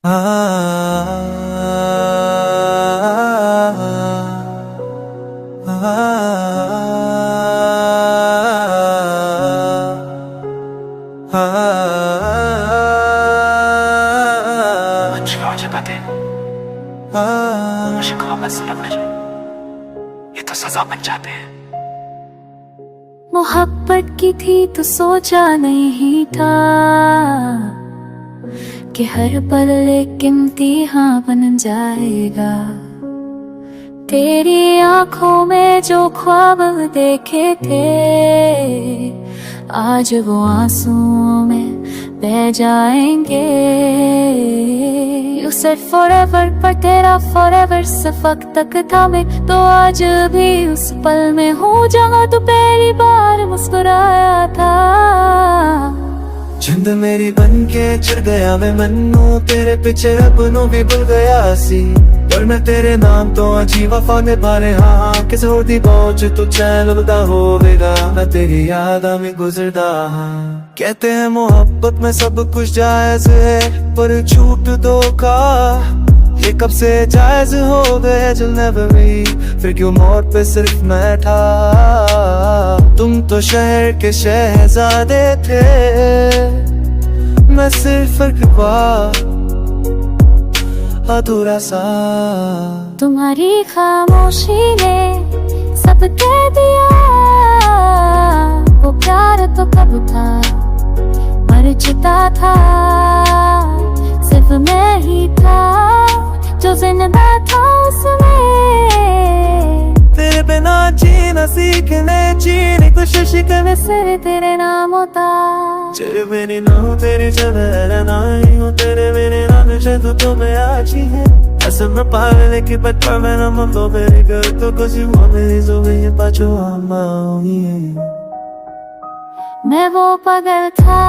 मुझे कहा बस लगना चाहिए, ये तो सजा बन जाते हैं। मोहब्बत की थी तो सोचा नहीं था कि हर पल एक इम्तिहान बन जाएगा। तेरी आंखों में जो ख्वाब देखे थे आज वो आंसुओं में बह जाएंगे। You said forever पर तेरा forever सिर्फ वक्त तक था। मैं तो आज भी उस पल में हूँ जहाँ तू पहली बार मुस्कुराया था। जिंद मेरी बन के चढ़ गया मैं मन्नू, तेरे पीछे अपनों भी भूल गया सी। पर मैं तेरे नाम तो अजी वफा निभा रहा हाँ। किस होती पहुंच तू चैन लुदा होवेगा, मैं तेरी याद में गुजरदा हाँ। कहते हैं मोहब्बत में सब कुछ जायज है, पर झूठ धोखा ये कब से जायज हो गए। जो नेवर भी फिर क्यों मौत पे सिर्फ मैं था। तुम तो शहर के शहजादे थे, मैं सिर्फ अधूरा सा। तुम्हारी खामोशी ने सब कह दिया, वो प्यार तो कब था मर चुका था। सिर्फ मैं ही था जो जिंदा था उसमें। तेरे बिना जीना सीखने जीने कोशिश करने से तेरे नाम होता। तेरे मेरे नाम तेरे जगह नहीं हो, तेरे मेरे नाम से तो मैं आज ही है। ऐसे में पाले की बच्चा मेरा मन तो मेरे घर तो कुछ हुआ मेरी जो ये पाछो आमाऊंगी। मैं वो पागल था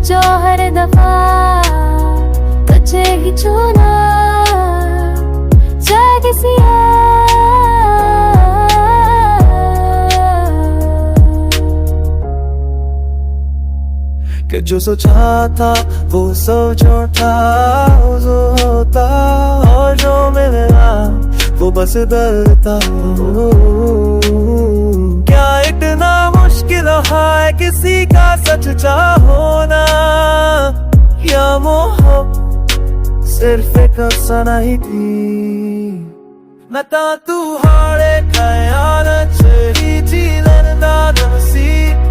जो हर दफा तुझे ही चुना चाहे किसी कि जो सोचा था वो सोचो था, जो होता और जो मिला वो बस डरता। क्या इतना मुश्किल है किसी का सच होना, या मोहब्बत सिर्फ एक अफसाना ही थी। मैं तू हारे ख्याल ही जीलन दा नसीब